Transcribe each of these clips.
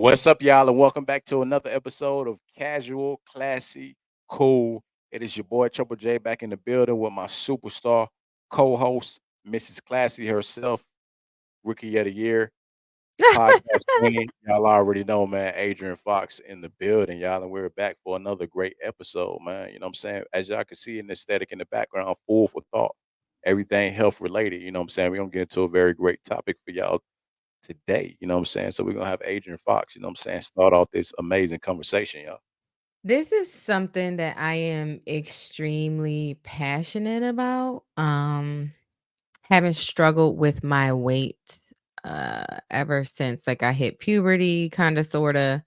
What's up, y'all, and welcome back to another episode of Casual, Classy, Cool. It is your boy Treble J back in the building with my superstar co-host, Mrs. Classy herself, Rookie of the Year, podcast queen. Y'all already know, man, Adrian Fox in the building, y'all, and we're back for another great episode, man. You know what I'm saying? As y'all can see in the aesthetic in the background, full for thought, everything health related. You know what I'm saying? We're gonna get into a very great topic for y'all today. You know what I'm saying? So we're gonna have Adrian Fox, you know what I'm saying, start off this amazing conversation, y'all. This is something that I am extremely passionate about. Having struggled with my weight ever since like I hit puberty, kind of sorta,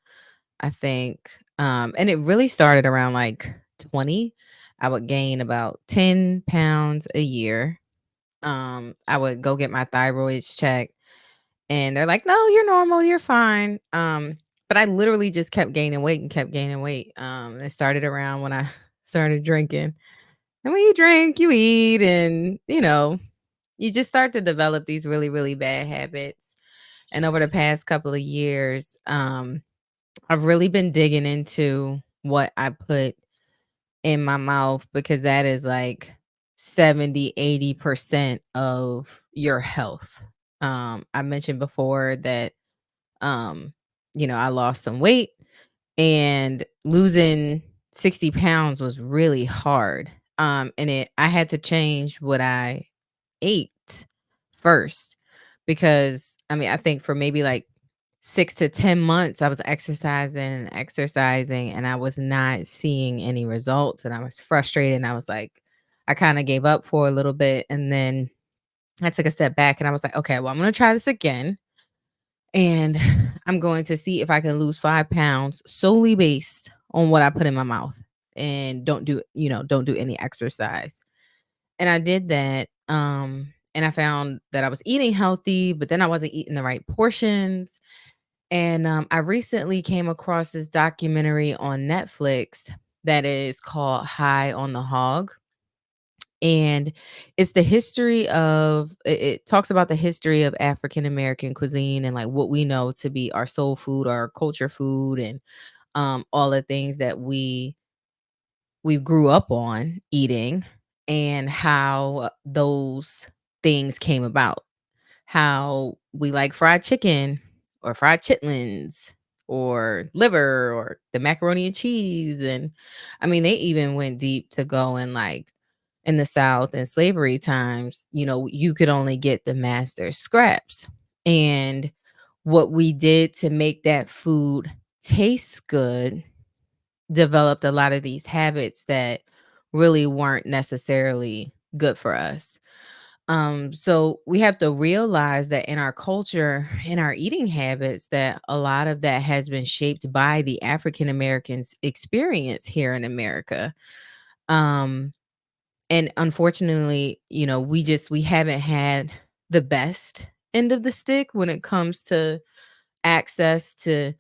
I think. And it really started around like 20. I would gain about 10 pounds a year. I would go get my thyroids checked and they're like, "No, you're normal, you're fine." But I literally just kept gaining weight and kept gaining weight. It started around when I started drinking. And when you drink, you eat, and you just start to develop these really, really bad habits. And over the past couple of years, I've really been digging into what I put in my mouth because that is like 70-80% of your health. I mentioned before that um, I lost some weight and losing 60 pounds was really hard. And I had to change what I ate first because I mean, I think for maybe like 6 to 10 months, I was exercising and exercising, and I was not seeing any results. And I was frustrated. And I was like, I kind of gave up for a little bit. And then I took a step back and I was like, okay, well, I'm going to try this again and I'm going to see if I can lose 5 pounds solely based on what I put in my mouth and don't do any exercise. And I did that. And I found that I was eating healthy, but then I wasn't eating the right portions. And I recently came across this documentary on Netflix that is called High on the Hog. And it's the history of it talks about the history of African American cuisine and like what we know to be our soul food, our culture food, and all the things that we grew up on eating, and how those things came about. How we like fried chicken or fried chitlins or liver or the macaroni and cheese. And I mean, they even went deep to go and like in the South in slavery times, you could only get the master scraps. And what we did to make that food taste good developed a lot of these habits that really weren't necessarily good for us. So we have to realize that in our culture, in our eating habits, that a lot of that has been shaped by the African Americans' experience here in America. Um, and unfortunately, we haven't had the best end of the stick when it comes to access to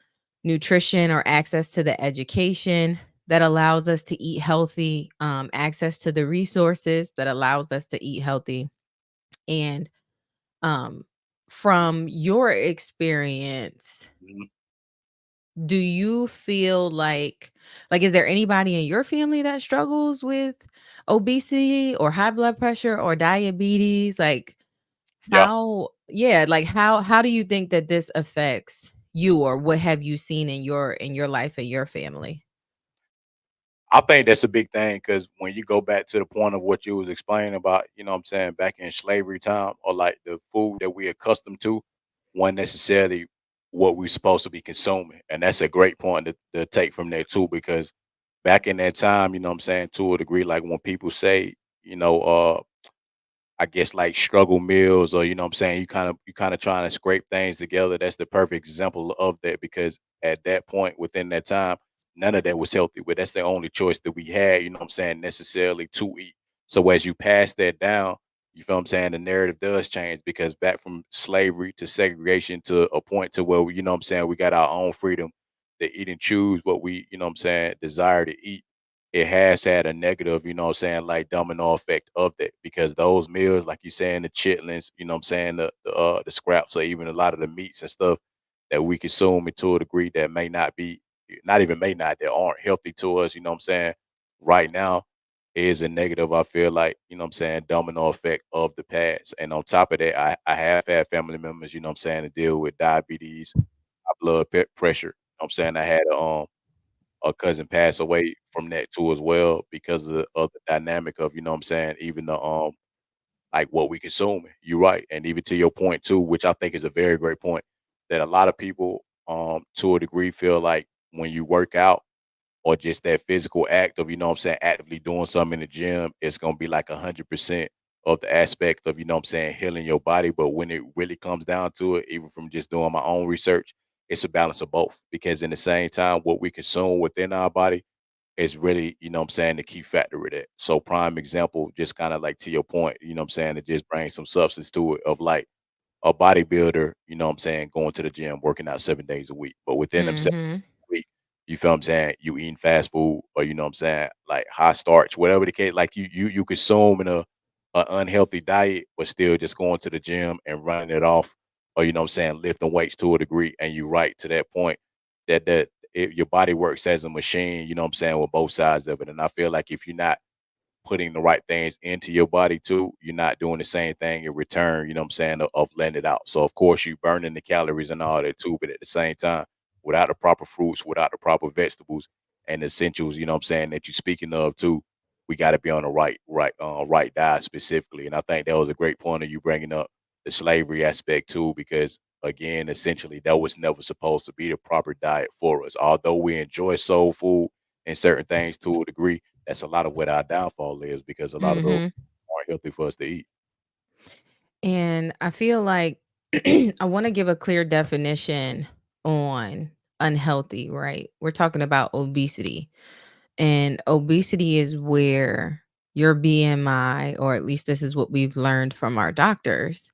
nutrition or access to the education that allows us to eat healthy, access to the resources that allows us to eat healthy. And um, from your experience, Mhm. do you feel like is there anybody in your family that struggles with obesity or high blood pressure or diabetes? Like Yeah. how do you think that this affects you, or what have you seen in your life and your family? I think that's a big thing because when you go back to the point of what you was explaining about, you know what I'm saying, back in slavery time or like the food that we accustomed to wasn't necessarily what we supposed to be consuming. And that's a great point to take from there too, because back in that time, you know what I'm saying, to a degree, like when people say, you know, I guess like struggle meals or you know what I'm saying, you kind of trying to scrape things together. That's the perfect example of that because at that point within that time, none of that was healthy. But that's the only choice that we had, you know what I'm saying, necessarily to eat. So as you pass that down, you feel what I'm saying, the narrative does change because back from slavery to segregation to a point to where we, you know what I'm saying, we got our own freedom to eat and choose what we, you know what I'm saying, desire to eat. It has had a negative, you know what I'm saying, like domino effect of that because those meals, like you saying, the chitlins, you know what I'm saying, the scraps or even a lot of the meats and stuff, that we consume it to a degree that may not be, not even may not, that aren't healthy to us, you know what I'm saying, right now is a negative, I feel like, you know what I'm saying, domino effect of the past. And on top of that, I have had family members, you know what I'm saying, to deal with diabetes, high pressure. You know what I'm saying? I had a cousin pass away from that too as well because of the dynamic of, you know what I'm saying, even the like what we consume. You're right. And even to your point too, which I think is a very great point, that a lot of people to a degree feel like when you work out or just that physical act of, you know what I'm saying, actively doing something in the gym, it's gonna be like 100% of the aspect of, you know what I'm saying, healing your body. But when it really comes down to it, even from just doing my own research, it's a balance of both. Because in the same time, what we consume within our body is really, you know what I'm saying, the key factor with it. So prime example, just kind of like to your point, you know what I'm saying, to just bring some substance to it of like a bodybuilder, you know what I'm saying, going to the gym, working out 7 days a week. But within them Mhm. week. You feel what I'm saying? You eating fast food or you know what I'm saying, like high starch, whatever the case, like you consume in a unhealthy diet, but still just going to the gym and running it off, or you know what I'm saying, lifting weights to a degree. And you right to that point your body works as a machine, you know what I'm saying, with both sides of it. And I feel like if you're not putting the right things into your body too, you're not doing the same thing in return, you know what I'm saying, of letting it out. So of course you burning the calories and all that too, but at the same time, without the proper fruits, without the proper vegetables and essentials, you know what I'm saying, that you're speaking of too, we got to be on the right diet specifically. And I think that was a great point of you bringing up the slavery aspect too, because again, essentially that was never supposed to be the proper diet for us. Although we enjoy soul food and certain things to a degree, that's a lot of what our downfall is because a lot of those Mhm. aren't healthy for us to eat. And I feel like I want to give a clear definition on unhealthy, right? We're talking about obesity. And obesity is where your BMI, or at least this is what we've learned from our doctors,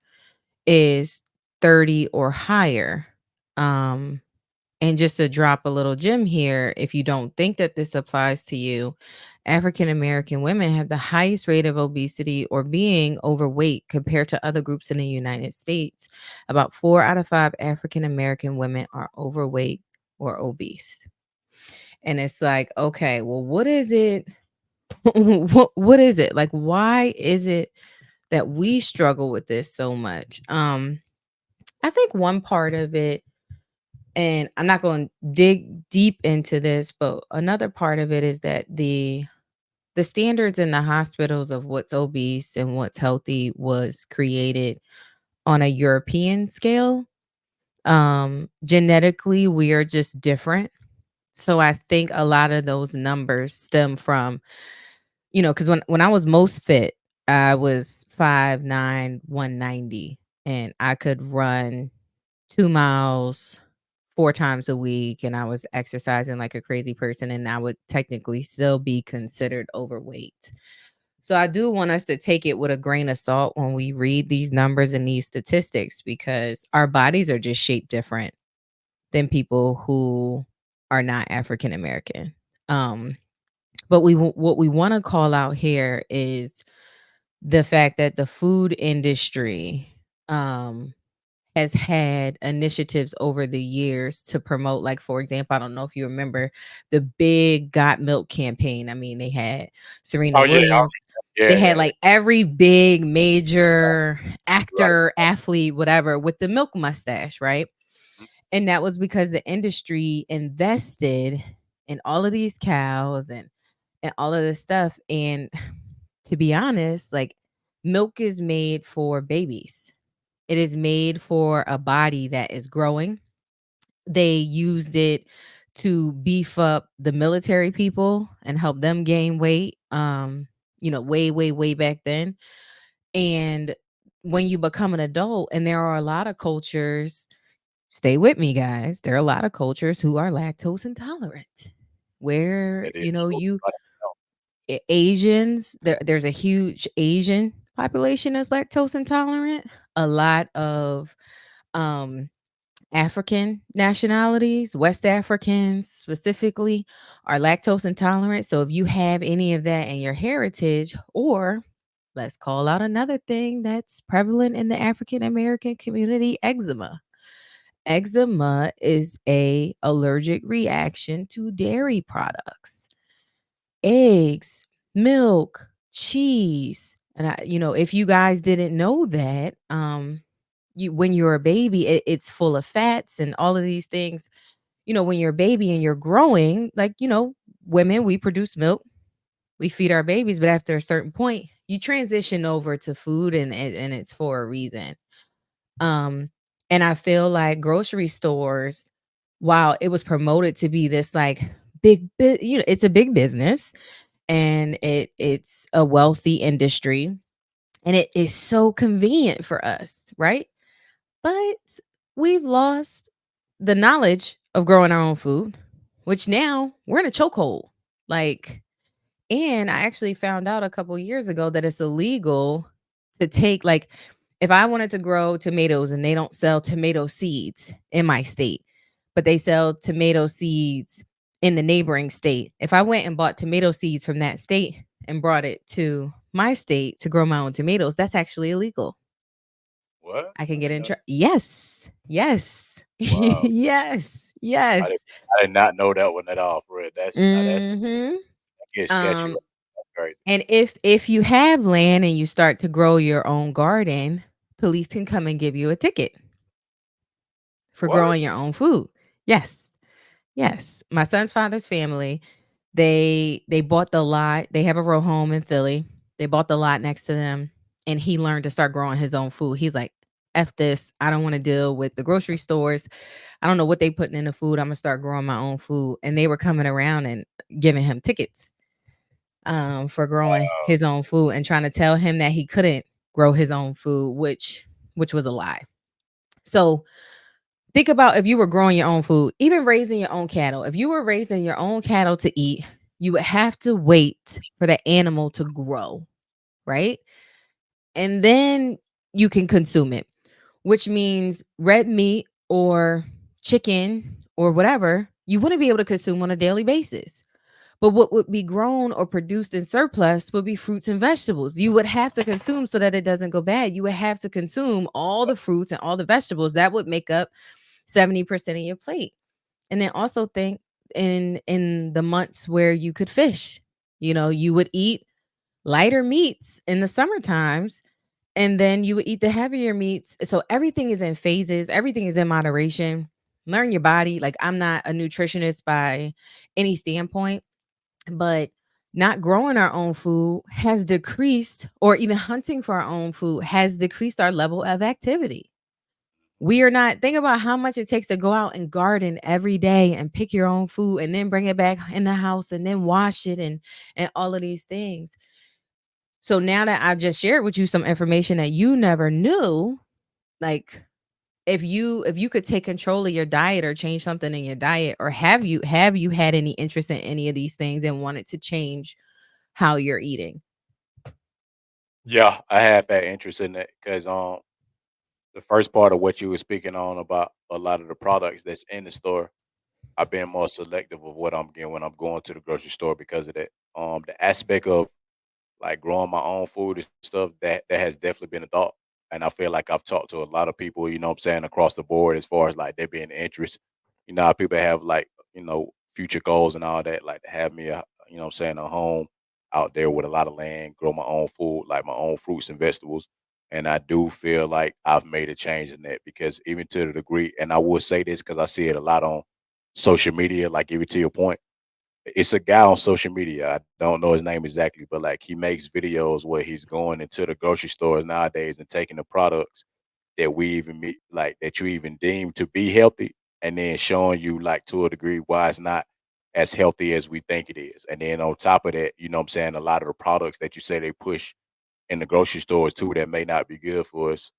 is 30 or higher. Um, and just to drop a little gem here, if you don't think that this applies to you, African American women have the highest rate of obesity or being overweight compared to other groups in the United States. About 4 out of 5 African American women are overweight or obese. And it's like, okay, well, what is it? What is it? Like, why is it that we struggle with this so much? I think one part of it, and I'm not going to dig deep into this, but another part of it is that the standards in the hospitals of what's obese and what's healthy was created on a European scale. Genetically, we are just different. So I think a lot of those numbers stem from, because when I was most fit, I was 5'9", 190, and I could run 2 miles 4 times a week, and I was exercising like a crazy person, and I would technically still be considered overweight. So I do want us to take it with a grain of salt when we read these numbers and these statistics, because our bodies are just shaped different than people who are not African American. Um, but what we want to call out here is the fact that the food industry um, has had initiatives over the years to promote, like, for example, I don't know if you remember the big Got Milk campaign. I mean, they had Serena Oh yeah, Williams. They yeah, had yeah, like every big major right. actor, athlete, whatever, with the milk mustache, right? Mhm. And that was because the industry invested in all of these cows and all of this stuff. And to be honest, like, milk is made for babies. It is made for a body that is growing. They used it to beef up the military people and help them gain weight. Way, way, way back then. And when you become an adult, and there are a lot of cultures, stay with me, guys. There are a lot of cultures who are lactose intolerant, where That is true. you I didn't know. Asians, there's a huge Asian population that's lactose intolerant. A lot of um African nationalities, West Africans specifically, are lactose intolerant. So if you have any of that in your heritage, or let's call out another thing that's prevalent in the African American community, eczema. Eczema is a allergic reaction to dairy products, eggs, milk, cheese. And if you guys didn't know that, you when you're a baby, it's full of fats and all of these things. When you're a baby and you're growing, like, women, we produce milk, we feed our babies, but after a certain point, you transition over to food, and it's for a reason. Um, and I feel like grocery stores, while it was promoted to be this like it's a big business, and it's a wealthy industry, and it is so convenient for us, right? But we've lost the knowledge of growing our own food, which now we're in a chokehold. Like, and I actually found out a couple years ago that it's illegal to take, like, if I wanted to grow tomatoes and they don't sell tomato seeds in my state, but they sell tomato seeds in the neighboring state. If I went and bought tomato seeds from that state and brought it to my state to grow my own tomatoes, that's actually illegal. What? I can I get didn't in know trouble. that. Yes. Yes. Wow. Yes. I Yes. did I did not know that one at all, for real. That's Mhm. that gets sketchy, Um right? That's crazy. And if you have land and you start to grow your own garden, police can come and give you a ticket for growing your What? own food. Yes. Yes. My son's father's family, they bought the lot. They have a row home in Philly. They bought the lot next to them, and he learned to start growing his own food. He's like, F this. I don't want to deal with the grocery stores. I don't know what they putting in the food. I'm gonna start growing my own food. And they were coming around and giving him tickets for growing Wow. his own food and trying to tell him that he couldn't grow his own food, which was a lie. So think about if you were growing your own food, even raising your own cattle. If you were raising your own cattle to eat, you would have to wait for the animal to grow, right? And then you can consume it, which means red meat or chicken or whatever, you wouldn't be able to consume on a daily basis. But what would be grown or produced in surplus would be fruits and vegetables. You would have to consume so that it doesn't go bad. You would have to consume all the fruits and all the vegetables that would make up 70% of your plate. And then also think in the months where you could fish. You would eat lighter meats in the summer times, and then you would eat the heavier meats. So everything is in phases, everything is in moderation. Learn your body. Like, I'm not a nutritionist by any standpoint, but not growing our own food has decreased, or even hunting for our own food has decreased our level of activity. We are not, think about how much it takes to go out and garden every day and pick your own food and then bring it back in the house and then wash it and all of these things. So now that I've just shared with you some information that you never knew, like, if you could take control of your diet or change something in your diet, or have you had any interest in any of these things and wanted to change how you're eating? Yeah, I have that interest in that because the first part of what you were speaking on about a lot of the products that's in the store, I've been more selective of what I'm getting when I'm going to the grocery store because of that. The aspect of like growing my own food and stuff, that has definitely been a thought. And I feel like I've talked to a lot of people, what I'm saying, across the board as far as like there being interest. How people have like, future goals and all that, like to have me what I'm saying, a home out there with a lot of land, grow my own food, like my own fruits and vegetables. And I do feel like I've made a change in that because even to the degree, and I will say this because I see it a lot on social media, like even to your point, it's a guy on social media. I don't know his name exactly, but like he makes videos where he's going into the grocery stores nowadays and taking the products that we even meet, like that you even deem to be healthy, and then showing you like to a degree why it's not as healthy as we think it is. And then on top of that, what I'm saying, a lot of the products that you say they push in the grocery stores too that may not be good for us,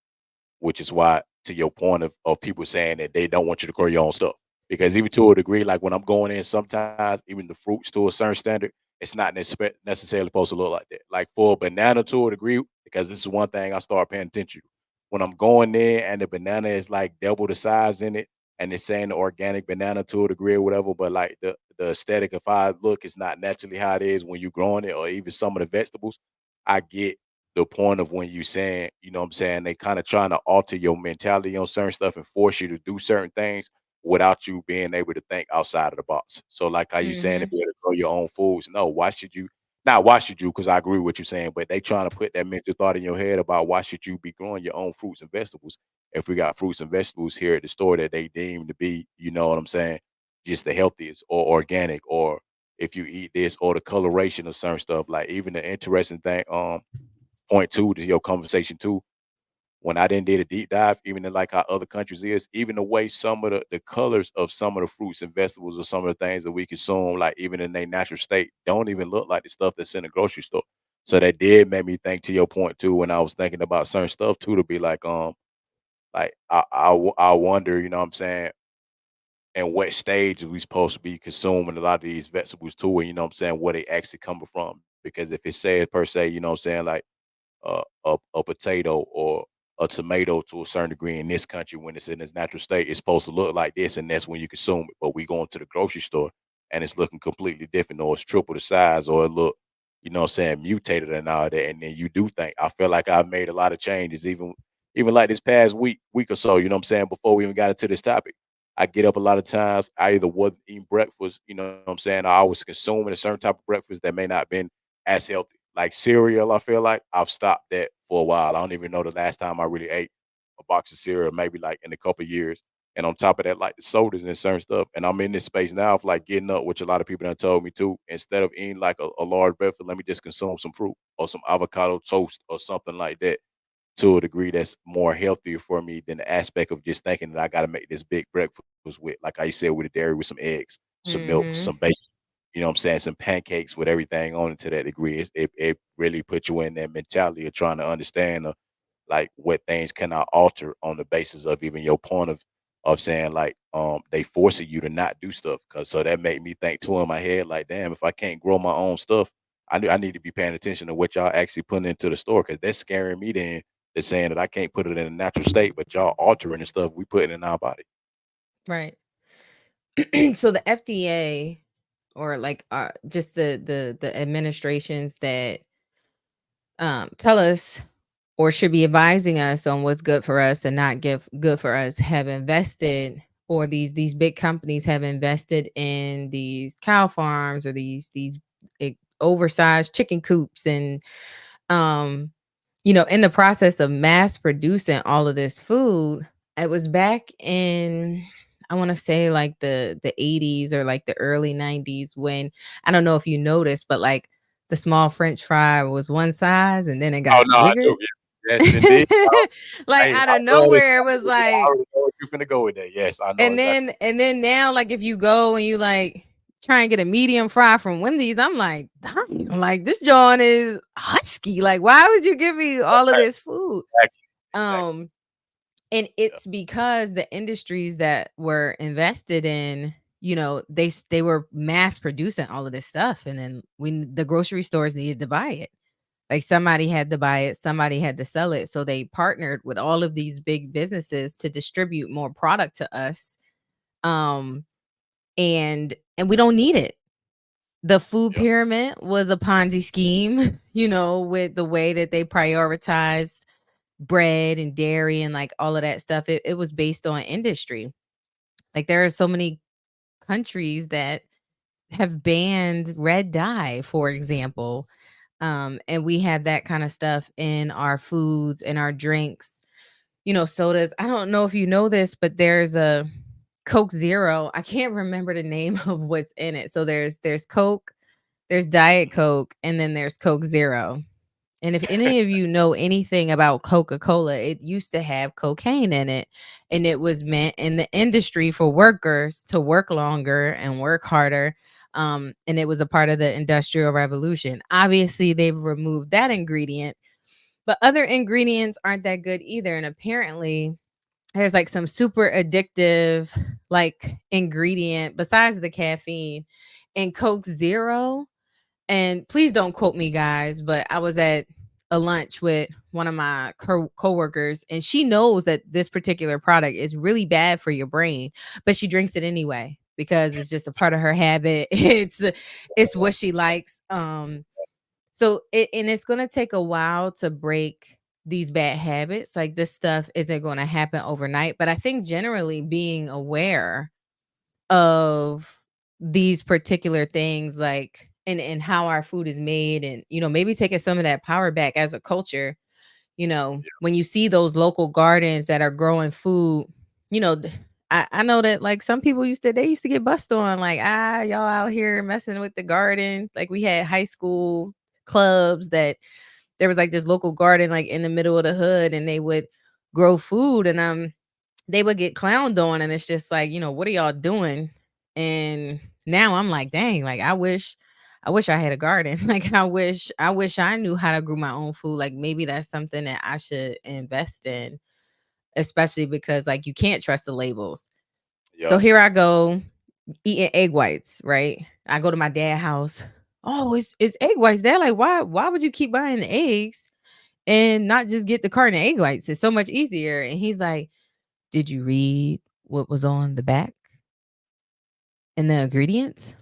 which is why, to your point of people saying that they don't want you to grow your own stuff. Because even to a degree, like when I'm going in, sometimes even the fruits to a certain standard, it's not necessarily supposed to look like that. Like for a banana to a degree, because this is one thing I start paying attention to. When I'm going there and the banana is like double the size in it, and it's saying the organic banana to a degree or whatever, but like the aesthetic, if I look, is not naturally how it is when you're growing it, or even some of the vegetables. I get the point of when you saying, you know what I'm saying, they kind of trying to alter your mentality on certain stuff and force you to do certain things without you being able to think outside of the box. So like how you saying to Mhm. be able to grow your own foods. No, why should you not why should you? Because I agree with what you're saying, but they trying to put that mental thought in your head about why should you be growing your own fruits and vegetables if we got fruits and vegetables here at the store that they deem to be, you know what I'm saying, just the healthiest or organic or if you eat this or the coloration of certain stuff. Like even the interesting thing, point two to your conversation too. When I didn't did a deep dive, even in like how other countries is, even the way some of the colors of some of the fruits and vegetables or some of the things that we consume, like even in their natural state, don't even look like the stuff that's in the grocery store. So that did make me think to your point too, when I was thinking about certain stuff too, to be like I wonder, you know what I'm saying, and what stage are we supposed to be consuming a lot of these vegetables too, and you know what I'm saying, where they actually coming from. Because if it says per se, you know what I'm saying, like a potato or a tomato to a certain degree in this country when it's in its natural state, it's supposed to look like this, and that's when you consume it. But we go into the grocery store and it's looking completely different, or it's triple the size, or it look, you know what I'm saying, mutated and all that. And then you do think I feel like I've made a lot of changes, even like this past week or so, you know what I'm saying, before we even got into this topic. I get up a lot of times, I either wasn't eating breakfast, you know what I'm saying, or I was consuming a certain type of breakfast that may not been as healthy. Like cereal, I feel like I've stopped that for a while. I don't even know the last time I really ate a box of cereal, maybe like in a couple of years. And on top of that, like the sodas and certain stuff. And I'm in this space now of like getting up, which a lot of people have told me too. Instead of eating like a large breakfast, let me just consume some fruit or some avocado toast or something like that to a degree that's more healthier for me than the aspect of just thinking that I got to make this big breakfast with, like I said, with the dairy, with some eggs, some milk, Mhm. some bacon. You know what I'm saying? Some pancakes with everything on it to that degree. It really puts you in that mentality of trying to understand like what things cannot alter on the basis of even your point of saying like they forcing you to not do stuff. Cause so that made me think too in my head, like, damn, if I can't grow my own stuff, I need to be paying attention to what y'all actually putting into the store because that's scaring me then. They're saying that I can't put it in a natural state, but y'all altering the stuff we putting in our body. Right. So the FDA or like just the administrations that tell us or should be advising us on what's good for us and not good for us have invested, or these big companies have invested in these cow farms or oversized chicken coops and um in the process of mass producing all of this food. It was back in, I want to say, like the 80s or like the early 90s, when, I don't know if you noticed, but like the small french fry was one size and then it Oh got no, I bigger. do. Yeah. Yes, indeed. Like Hey, out I of love this nowhere it was conversation. I like, already know what you're finna go with that. Yes, I know exactly. and then now, like, if you go and you like try and get a medium fry from Wendy's, I'm like, "Dang," I'm like, this joint is husky. Like, why would you give me all of this food? Exactly, exactly. Um, and Yeah, it's because the industries that were invested in, they were mass producing all of this stuff, and then when the grocery stores needed to buy it, like somebody had to buy it, somebody had to sell it, so they partnered with all of these big businesses to distribute more product to us. Um, and we don't need it. The food yeah, pyramid was a Ponzi scheme, with the way that they prioritized bread and dairy and like all of that stuff. It was based on industry. Like there are so many countries that have banned red dye, for example. And we have that kind of stuff in our foods and our drinks, sodas. I don't know if you know this, but there's a Coke Zero. I can't remember the name of what's in it. So there's Coke, there's Diet mhm. Coke, and then there's Coke Zero. And if any of you know anything about Coca-Cola, it used to have cocaine in it, and it was meant in the industry for workers to work longer and work harder. And it was a part of the Industrial Revolution. Obviously, they've removed that ingredient, but other ingredients aren't that good either. And apparently, there's like some super addictive like ingredient besides the caffeine in Coke Zero. And please don't quote me, guys, but I was at a lunch with one of my coworkers, and she knows that this particular product is really bad for your brain, but she drinks it anyway because it's just a part of her habit. It's what she likes. So and it's gonna take a while to break these bad habits. Like this stuff isn't gonna happen overnight. But I think generally being aware of these particular things, like and how our food is made, and maybe taking some of that power back as a culture. When you see those local gardens that are growing food, I know that like some people used to get bust on, like, y'all out here messing with the garden. Like we had high school clubs that there was like this local garden like in the middle of the hood, and they would grow food, and they would get clowned on, and it's just like, what are y'all doing? And now I'm like, dang, like I wish I had a garden. Like I wish I knew how to grow my own food. Like maybe that's something that I should invest in, especially because like you can't trust the labels. So Yeah, here I go eating egg whites, right? I go to my dad's house. Oh, it's egg whites. Dad, like why would you keep buying the eggs and not just get the carton of egg whites? It's so much easier. And he's like, did you read what was on the back and the ingredients?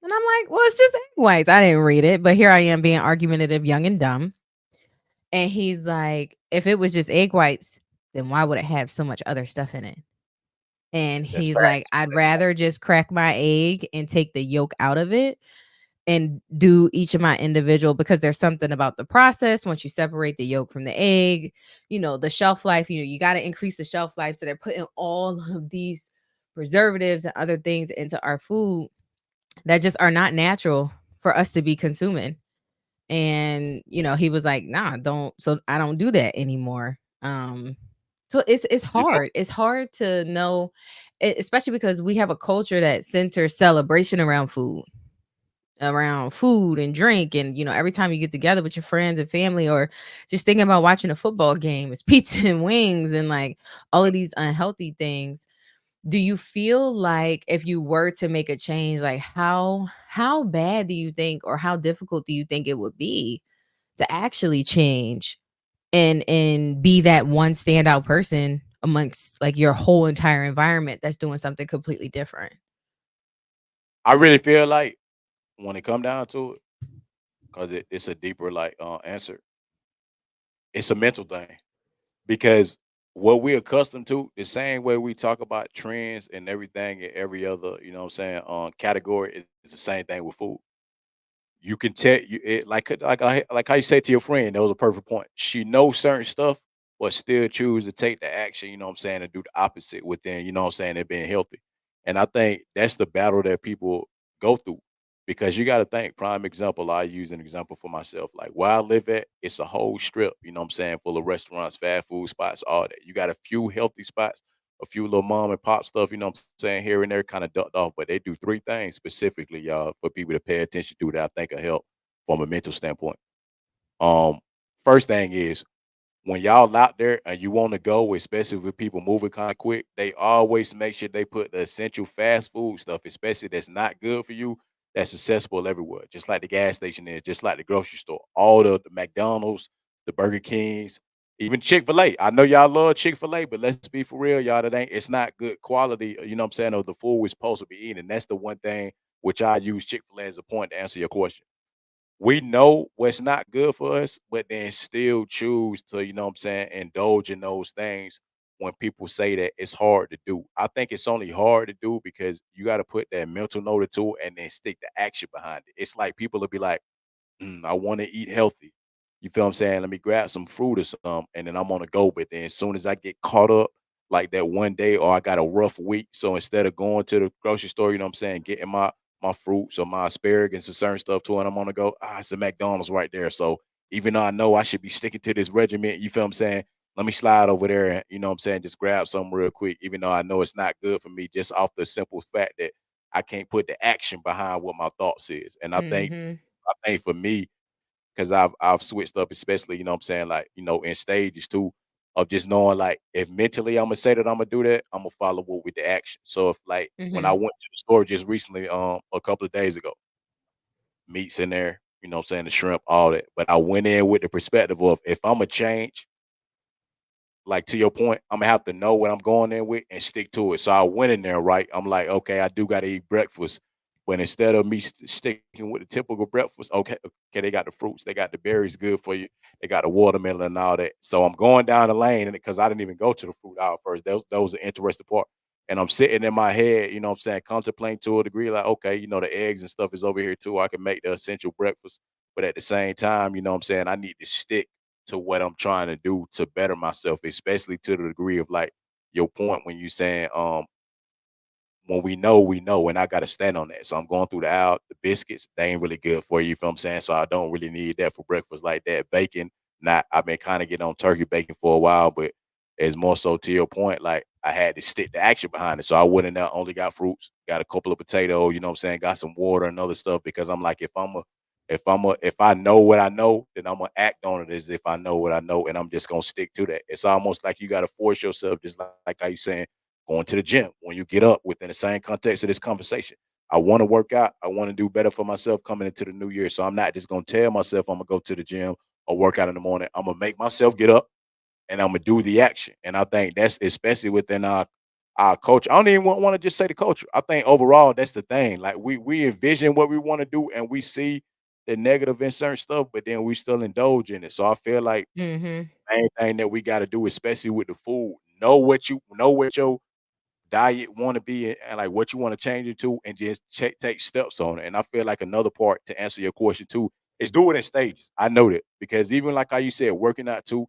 And I'm like, well, it's just egg whites. I didn't read it, but here I am being argumentative, young and dumb. And he's like, if it was just egg whites, then why would it have so much other stuff in it? And that's he's like, facts. I'd rather just crack my egg and take the yolk out of it and do each of my individual, because there's something about the process once you separate the yolk from the egg, the shelf life, you got to increase the shelf life. So they're putting all of these preservatives and other things into our food that just are not natural for us to be consuming. And he was like, nah, don't, so I don't do that anymore. So it's You know, hard. It's hard to know, especially because we have a culture that centers celebration around food and drink. And every time you get together with your friends and family, or just thinking about watching a football game, it's pizza and wings and like all of these unhealthy things. Do you feel like if you were to make a change, like how bad do you think, or how difficult do you think it would be to actually change and be that one standout person amongst like your whole entire environment that's doing something completely different? I really feel like when it come down to it, because it's a deeper like answer. It's a mental thing because what we're accustomed to, the same way we talk about trends and everything in every other, what I'm saying, category is the same thing with food. You can tell you it like how you say to your friend, that was a perfect point. She knows certain stuff, but still choose to take the action, what I'm saying, and do the opposite within, what I'm saying, it being healthy. And I think that's the battle that people go through because you got to think, prime example, I use an example for myself. Like where I live at, it's a whole strip, what I'm saying, full of restaurants, fast food spots, all that. You got a few healthy spots, a few little mom and pop stuff, what I'm saying, here and there kind of ducked off, but they do three things specifically, y'all, for people to pay attention to that I think will help from a mental standpoint. Um, First thing is when y'all out there and you want to go, especially with people moving kind of quick, they always make sure they put the essential fast food stuff, especially that's not good for you, that's accessible everywhere. Just like the gas station is, just like the grocery store, all the McDonald's, the Burger Kings, even Chick-fil-A. I know y'all love Chick-fil-A, but let's be for real, y'all. That ain't it's not good quality, what I'm saying, of the food we're supposed to be eating. That's the one thing which I use Chick-fil-A as a point to answer your question. We know what's not good for us, but then still choose to, what I'm saying, indulge in those things when people say that it's hard to do. I think it's only hard to do because you got to put that mental note to it and then stick the action behind it. It's like people will be like, I want to eat healthy. You feel what I'm saying? Let me grab some fruit or something, and then I'm on to go. But then as soon as I get caught up like that one day, or I got a rough week, so instead of going to the grocery store, what I'm saying, getting my fruits or my asparagus and certain stuff too, and I'm on to go. It's a McDonald's right there. So even though I know I should be sticking to this regiment, you feel what I'm saying? Let me slide over there and what I'm saying, just grab something real quick, even though I know it's not good for me, just off the simple fact that I can't put the action behind what my thoughts is. And Mhm. I think for me, because I've switched up, especially, what I'm saying, like, in stages too, of just knowing like if mentally I'm gonna say that I'm gonna do that, I'm gonna follow up with the action. So if like when I Mhm. went to the store just recently, a couple of days ago, meats in there, what I'm saying, the shrimp, all that. But I went in with the perspective of if I'm a change, like to your point, I'm gonna have to know what I'm going in with and stick to it. So I went in there, right? I'm like, okay, I do gotta eat breakfast, But instead of me sticking with the typical breakfast, okay, they got the fruits, they got the berries good for you, they got the watermelon and all that. So I'm going down the lane, and because I didn't even go to the fruit aisle first, that was the interesting part. And I'm sitting in my head, you know what I'm saying, contemplating to a degree, like, okay, the eggs and stuff is over here too. I can make the essential breakfast. But at the same time, you know what I'm saying, I need to stick to what I'm trying to do to better myself, especially to the degree of like your point when you saying when we know, and I gotta stand on that. So I'm going through the biscuits, they ain't really good for you, feel what I'm saying? So I don't really need that for breakfast like that. Bacon, not I've been kind of getting on turkey bacon for a while, but it's more so to your point, like I had to stick the action behind it. So I went in there, only got fruits, got a couple of potatoes, you know what I'm saying, got some water and other stuff because I'm like, if I know what I know, then I'm gonna act on it as if I know what I know, and I'm just gonna stick to that. It's almost like you gotta force yourself, just like how you saying going to the gym when you get up within the same context of this conversation. I want to work out. I want to do better for myself coming into the new year. So I'm not just gonna tell myself I'm gonna go to the gym or work out in the morning. I'm gonna make myself get up and I'm gonna do the action. And I think that's especially within our culture. I don't even want to just say the culture. I think overall that's the thing. Like we envision what we want to do and we see the negative in certain stuff, but then we still indulge in it. So I feel like Mhm. the main thing that we got to do, especially with the food, know what your diet want to be and like what you want to change it to and just take steps on it. And I feel like another part to answer your question too is do it in stages. I know that because even like how you said, working out too,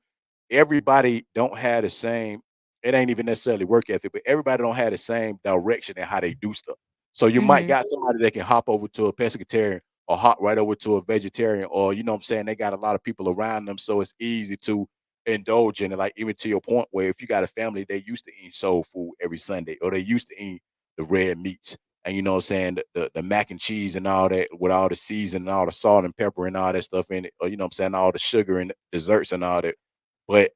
everybody don't have the same, it ain't even necessarily work ethic, but everybody don't have the same direction in how they do stuff. So you might Mhm. got somebody that can hop over to a pescatarian or hop right over to a vegetarian, or you know what I'm saying, they got a lot of people around them. So it's easy to indulge in it. Like even to your point where if you got a family, they used to eat soul food every Sunday, or they used to eat the red meats. And you know what I'm saying, the mac and cheese and all that with all the season and all the salt and pepper and all that stuff in it, or you know what I'm saying, all the sugar and desserts and all that. But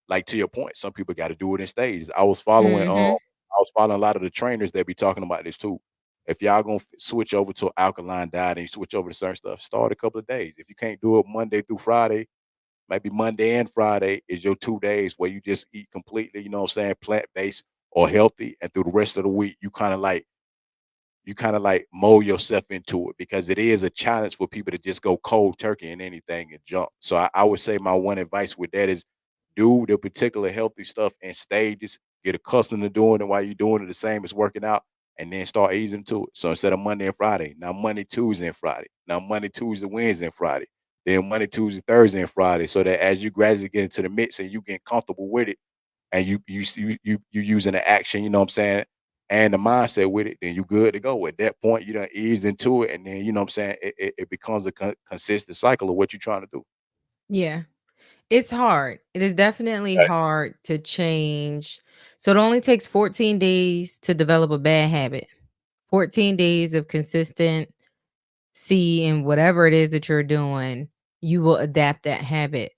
like to your point, some people got to do it in stages. Mhm. I was following a lot of the trainers that be talking about this too. If y'all gonna switch over to an alkaline diet and you switch over to certain stuff, start a couple of days. If you can't do it Monday through Friday, maybe Monday and Friday is your 2 days where you just eat completely, you know what I'm saying, plant-based or healthy, and through the rest of the week, you kind of like mold yourself into it because it is a challenge for people to just go cold turkey and anything and jump. So I would say my one advice with that is do the particular healthy stuff in stages, get accustomed to doing it while you're doing it the same as working out, and then start easing to it. So instead of Monday and Friday, now Monday, Tuesday, and Friday. Now Monday, Tuesday, Wednesday, and Friday. Then Monday, Tuesday, Thursday, and Friday. So that as you gradually get into the mix and you get comfortable with it, and you using the action, you know what I'm saying, and the mindset with it, then you good to go. At that point, you done ease into it, and then you know what I'm saying, it becomes a consistent cycle of what you're trying to do. Yeah. It's hard. It is definitely Right. hard to change. So it only takes 14 days to develop a bad habit. 14 days of consistent see in whatever it is that you're doing, you will adapt that habit.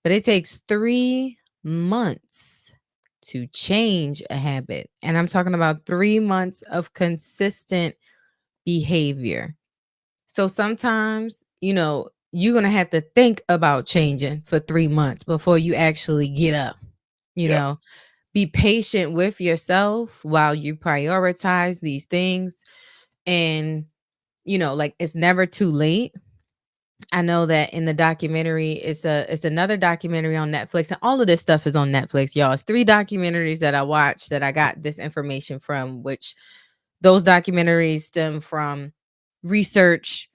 But it takes 3 months to change a habit. And I'm talking about 3 months of consistent behavior. So sometimes, you're going to have to think about changing for 3 months before you actually get up, you Yep. know. Be patient with yourself while you prioritize these things and like it's never too late. I know that in the documentary, it's another documentary on Netflix, and all of this stuff is on Netflix, y'all. It's 3 documentaries that I watched that I got this information from, which those documentaries stem from research,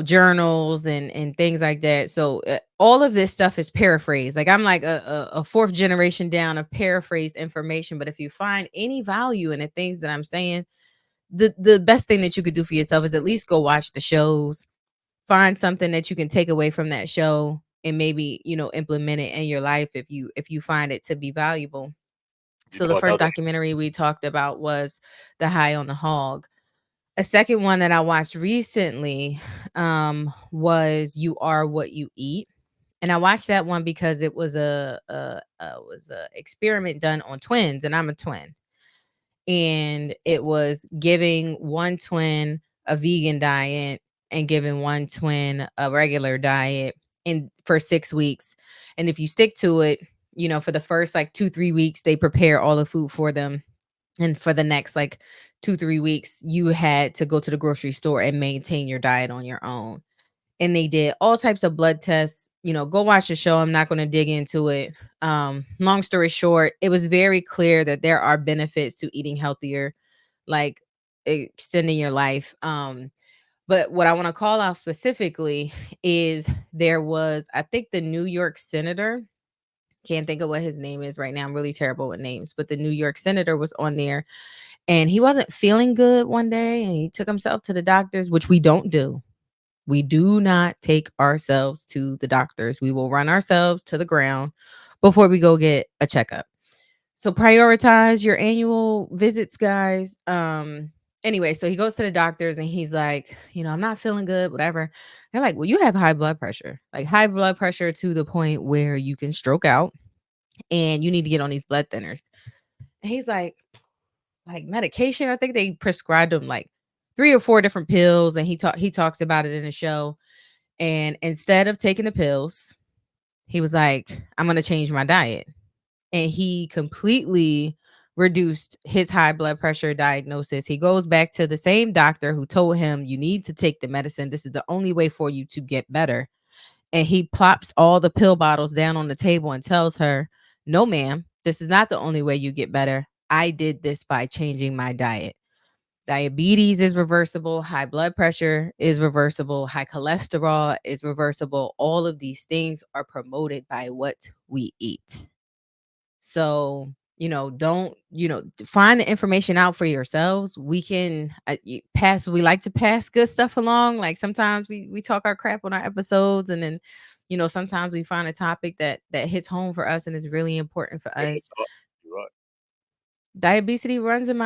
journals and things like that. So all of this stuff is paraphrased. Like I'm like a fourth generation down of paraphrased information. But if you find any value in the things that I'm saying, the best thing that you could do for yourself is at least go watch the shows, find something that you can take away from that show and maybe implement it in your life if you find it to be valuable. You So the know first another. documentary we talked about was The High on the Hog. A second one that I watched recently was You Are What You Eat. And I watched that one because it was a experiment done on twins, and I'm a twin. And it was giving one twin a vegan diet and giving one twin a regular diet in for 6 weeks. And if you stick to it, for the first like 2-3 weeks they prepare all the food for them. And for the next like 2-3 weeks, you had to go to the grocery store and maintain your diet on your own. And they did all types of blood tests. Go watch the show. I'm not going to dig into it. Long story short, it was very clear that there are benefits to eating healthier, like extending your life. But what I want to call out specifically is there was, I think, the New York senator. Can't think of what his name is right now. I'm really terrible with names, but the New York senator was on there and he wasn't feeling good one day and he took himself to the doctors, which we don't do. We do not take ourselves to the doctors. We will run ourselves to the ground before we go get a checkup. So prioritize your annual visits, guys. Anyway, so he goes to the doctors and he's like, I'm not feeling good, whatever. They're like, well, you have high blood pressure, like high blood pressure to the point where you can stroke out and you need to get on these blood thinners. And he's like medication. I think they prescribed him like 3 or 4 different pills, and he talks about it in the show. And instead of taking the pills, he was like, I'm gonna change my diet. And he completely reduced his high blood pressure diagnosis. He goes back to the same doctor who told him, you need to take the medicine. This is the only way for you to get better. And he plops all the pill bottles down on the table and tells her, no, ma'am, this is not the only way you get better. I did this by changing my diet. Diabetes is reversible, high blood pressure is reversible, high cholesterol is reversible. All of these things are promoted by what we eat. So, don't, find the information out for yourselves. We can pass, we like to pass good stuff along. Like sometimes we talk our crap on our episodes, and then, sometimes we find a topic that hits home for us and is really important for Real us. talk. You're right. Obesity runs in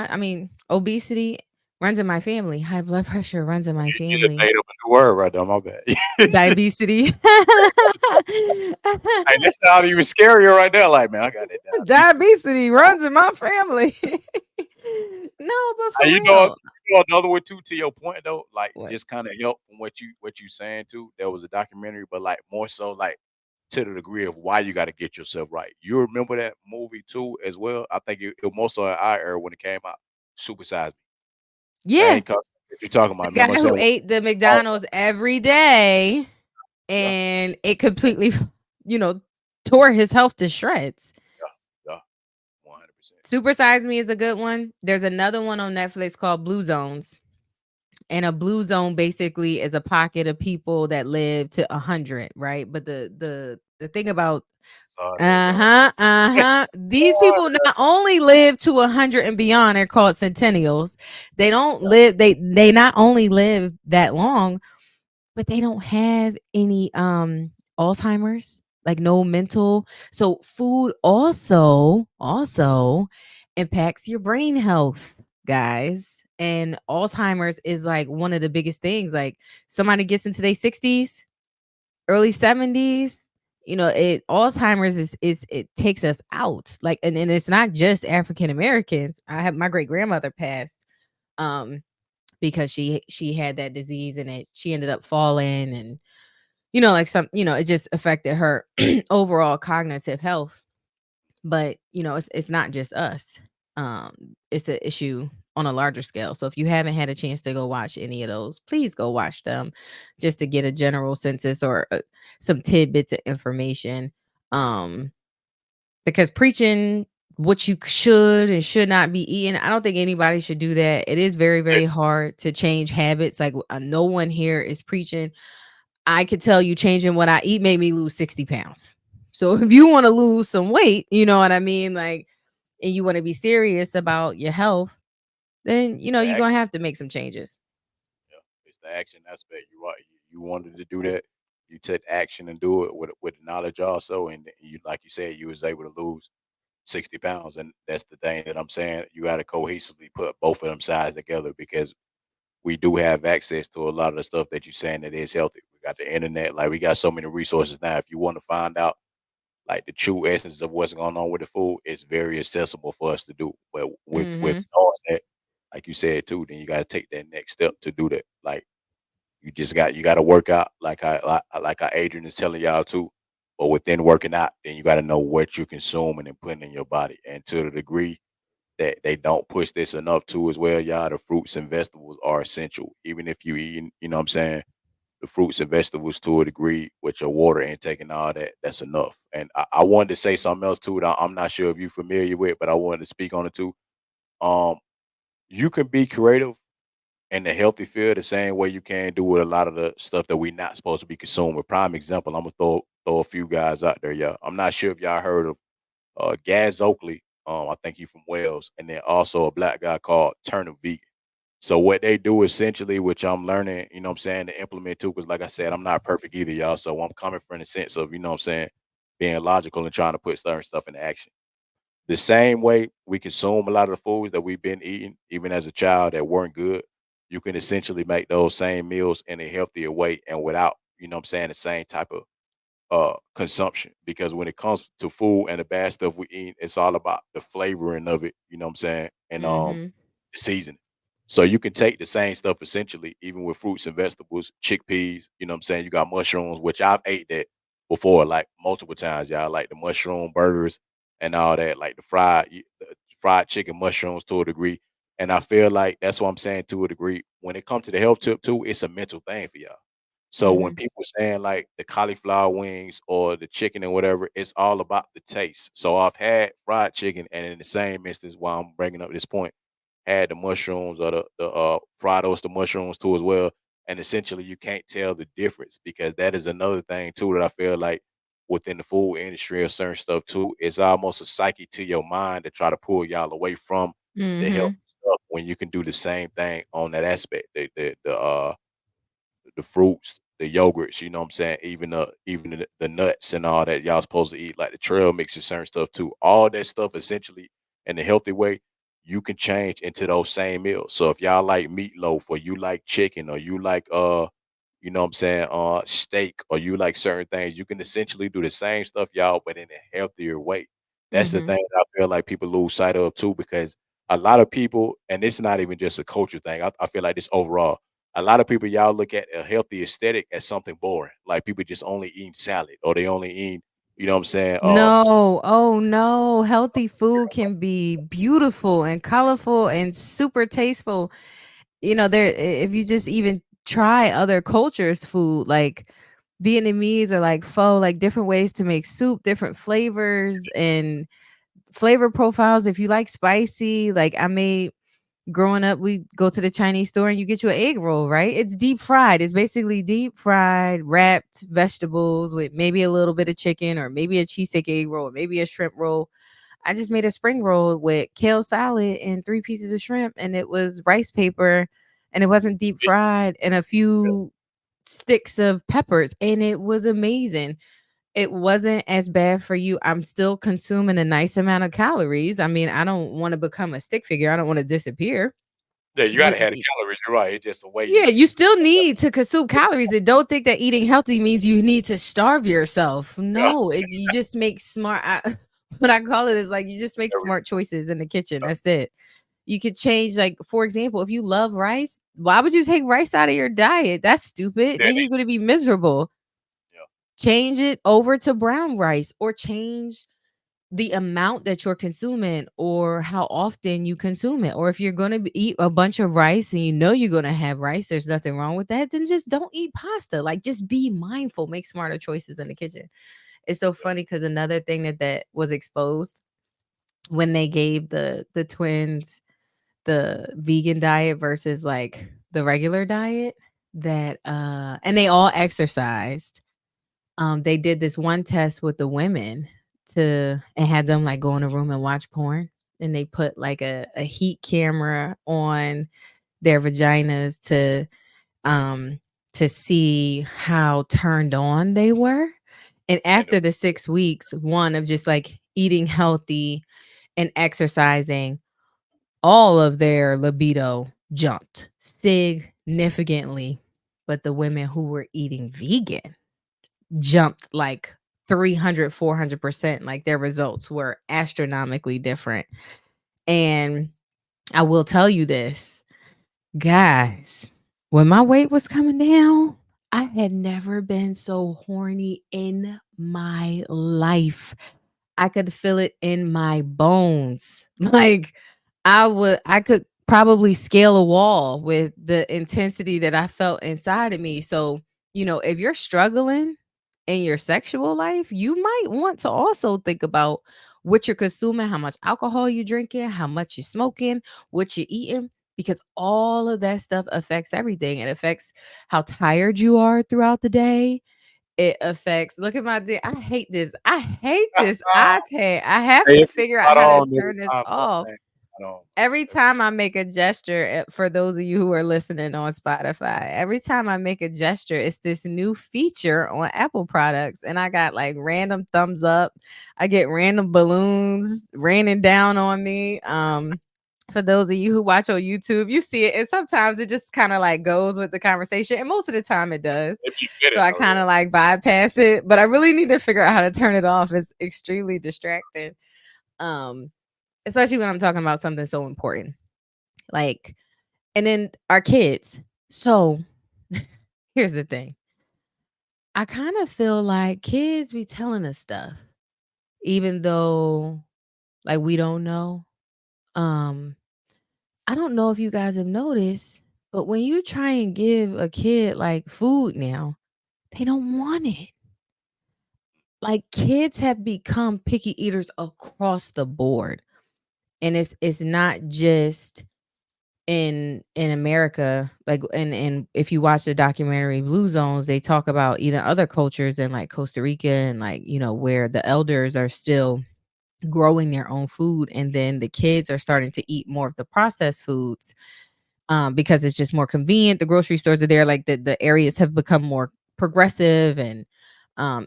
my family. High blood pressure runs in my You just family. made up a new word right there. My bad. Diabetes. Hey, that sounded even scarier right there. Like, man, I got that diabetes. Diabetes runs in my family. No, but Hey, for real. another one too. To your point though, like What? just kind of help from what you saying too. There was a documentary, but like more so like to the degree of why you got to get yourself right. You remember that movie too as well? I think it more so in our era when it came out. Super Size Me. Yeah, Same concept that you're talking the about. Remember I guy said, who ate the oh, McDonald's every day yeah, and it completely, you know, tore his health to shreds. yeah, yeah, 100%. Super Size Me is a good one. There's another one on Netflix called Blue Zones. And a blue zone basically is a pocket of people that live to 100, right? But the thing about Saw that, bro. uh-huh, uh-huh. These people not only live to 100 and beyond, they're called centennials. They don't live, they not only live that long, but they don't have any Alzheimer's, like no mental. So food also impacts your brain health, guys. And Alzheimer's is like one of the biggest things. Like somebody gets into their 60s, early 70s, it Alzheimer's is it takes us out. Like and it's not just African Americans. I have my great grandmother passed um because she had that disease and she ended up falling and like some it just affected her overall cognitive health. But it's not just us. It's an issue on a larger scale. So if you haven't had a chance to go watch any of those, please go watch them just to get a general census or some tidbits of information. um because preaching what you should and should not be eating, I don't think anybody should do that. It is very, Hey, very hard to change habits. Like no one here is preaching. I could tell you changing what I eat made me lose 60 pounds. So if you want to lose some weight, you know what I mean? Like, and you want to be serious about your health, then, it's the you're going action. to have to make some changes. Yeah, it's the action aspect. You're right. You wanted to do that. You took action and do it with knowledge also, and you like you said, you was able to lose 60 pounds, and that's the thing that I'm saying. You got to cohesively put both of them sides together because we do have access to a lot of the stuff that you're saying that is healthy. We got the internet, like we got so many resources now. If you want to find out like the true essence of what's going on with the food, it's very accessible for us to do. But with Mhm. knowing that, like you said too, then you got to take that next step to do that. Like you got to work out, like Adrian is telling y'all too. But within working out, then you got to know what you're consuming and putting in your body, and to the degree. that they don't push this enough too as well, y'all. The fruits and vegetables are essential. Even if you eating, you know what I'm saying, the fruits and vegetables to a degree with your water intake and all that, that's enough. And I wanted to say something else too that I'm not sure if you're familiar with, but I wanted to speak on it too. Um, you can be creative in the healthy field the same way you can do with a lot of the stuff that we not supposed to be consuming. Prime example, I'm gonna throw a few guys out there, y'all. I'm not sure if y'all heard of Gaz Oakley. I think he's from Wales, and then also a black guy called Turner Vegan. So what they do essentially, which I'm learning, you know what I'm saying, to implement too, because like I said, I'm not perfect either, y'all. So I'm coming from the sense of, you know what I'm saying, being logical and trying to put certain stuff into action. The same way we consume a lot of the foods that we've been eating, even as a child, that weren't good, you can essentially make those same meals in a healthier way and without, you know what I'm saying, the same type of consumption. Because when it comes to food and the bad stuff we eat, it's all about the flavoring of it, you know what I'm saying? And Mhm. the seasoning. So you can take the same stuff essentially, even with fruits and vegetables, chickpeas, you know what I'm saying? You got mushrooms, which I've ate that before, like multiple times, y'all, like the mushroom burgers and all that, like the fried chicken mushrooms to a degree. And I feel like that's what I'm saying to a degree. When it comes to the health tip too, it's a mental thing for y'all. So when Mhm. people saying like the cauliflower wings or the chicken and whatever, it's all about the taste. So I've had fried chicken, and in the same instance, while I'm bringing up this point, had the mushrooms or the fried oyster mushrooms too as well. And essentially, you can't tell the difference because that is another thing too that I feel like within the food industry or certain stuff too. It's almost a psyche to your mind to try to pull y'all away from the healthy Mhm. stuff when you can do the same thing on that aspect. The fruits, the yogurts, you know what I'm saying? Even the nuts and all that y'all supposed to eat, like the trail mix and certain stuff too. All that stuff essentially in a healthy way, you can change into those same meals. So if y'all like meatloaf or you like chicken or you like you know what I'm saying, steak or you like certain things, you can essentially do the same stuff, y'all, but in a healthier way. That's the Mhm. thing that I feel like people lose sight of too, because a lot of people, and it's not even just a culture thing. I feel like this overall a lot of people y'all look at a healthy aesthetic as something boring. Like people just only eat salad or they only eat, you know what I'm saying? No. Oh, no. Healthy food can be beautiful and colorful and super tasteful. If you just even try other cultures' food, like Vietnamese or like pho, like different ways to make soup, different flavors and flavor profiles. If you like spicy, like I made growing up, we go to the Chinese store and you get you an egg roll, right? It's deep fried. It's basically deep fried, wrapped vegetables with maybe a little bit of chicken or maybe a cheesesteak egg roll or maybe a shrimp roll. I just made a spring roll with kale salad and 3 pieces of shrimp, and it was rice paper, and it wasn't deep fried, and a few sticks of peppers, and it was amazing. It wasn't as bad for you. I'm still consuming a nice amount of calories. I mean, I don't want to become a stick figure. I don't want to disappear. Yeah, you But gotta have the calories. You're right. It's just the way yeah, you you still need to consume calories, and don't think that eating healthy means you need to starve yourself. yeah, No, you just make smart what I call it is like you just make every smart choices in the kitchen. That's it. You could change, like, for example, if you love rice, why would you take rice out of your diet? That's stupid. yeah, Then you're going to be miserable. yeah, Change it over to brown rice or change the amount that you're consuming or how often you consume it. Or if you're going to eat a bunch of rice and you know you're going to have rice, there's nothing wrong with that. Then just don't eat pasta. Like, just be mindful, make smarter choices in the kitchen. It's so yeah, funny because another thing that was exposed when they gave the twins the vegan diet versus like the regular diet, that and they all exercised. They did this one test with the women to and had them like go in a room and watch porn, and they put like a heat camera on their vaginas um to see how turned on they were. And and after the 6 weeks, one of just like eating healthy and exercising, all of their libido jumped significantly. But the women who were eating vegan jumped like 300, 400%. Like their results were astronomically different. And I will tell you this, guys, when my weight was coming down, I had never been so horny in my life. I could feel it in my bones. Like I could probably scale a wall with the intensity that I felt inside of me. So, if you're struggling in your sexual life, you might want to also think about what you're consuming, how much alcohol you're drinking, how much you're smoking, what you're eating, because all of that stuff affects everything. It affects how tired you are throughout the day. It affects, look at my dick. I hate this. I hate this iPad. I have Hey, to it be figure out spot how to on every turn this time, though, off. man. Spot on. Every Every time I make a gesture, for those of you who are listening on Spotify, every time I make a gesture, it's this new feature on Apple products. And I got like random thumbs up. I get random balloons raining down on me. For those of you who watch on YouTube, you see it. And sometimes it just kind of like goes with the conversation. And most of the time it does. it be So fitting I though, yeah. kind of like bypass it. But I really need to figure out how to turn it off. It's extremely distracting. Um, Especially when I'm talking about something so important. Like, and then our kids. So here's the thing. I kind of feel like kids be telling us stuff, even though like we don't know. Um, I don't know if you guys have noticed, but when you try and give a kid like food now, they don't want it. Like kids have become picky eaters across the board. And it's not just in America, like and if you watch the documentary Blue Zones, they talk about even other cultures in like Costa Rica and like, where the elders are still growing their own food and then the kids are starting to eat more of the processed foods because it's just more convenient. The grocery stores are there, like the areas have become more progressive and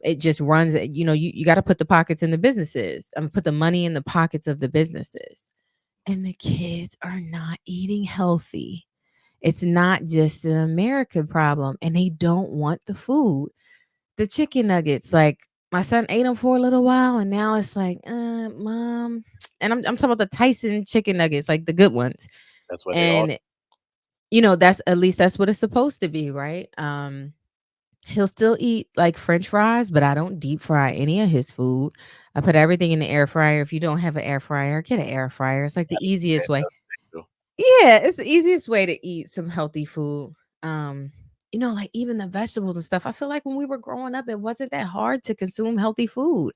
it just runs, you got to put the pockets in the businesses, put the money in the pockets of the businesses. And the kids are not eating healthy. It's not just an American problem, and they don't want the food. The chicken nuggets, like my son ate them for a little while, and now it's like, mom. And I'm talking about the Tyson chicken nuggets, like the good ones. That's what they are. And that's at least that's what it's supposed to be, right? He'll still eat like French fries, but I don't deep fry any of his food. I put everything in the air fryer. If you don't have an air fryer, get an air fryer. It's like the Gotta get easiest that. way. That's essential. Yeah, it's the easiest way to eat some healthy food. Um, like even the vegetables and stuff. I feel like when we were growing up, it wasn't that hard to consume healthy food.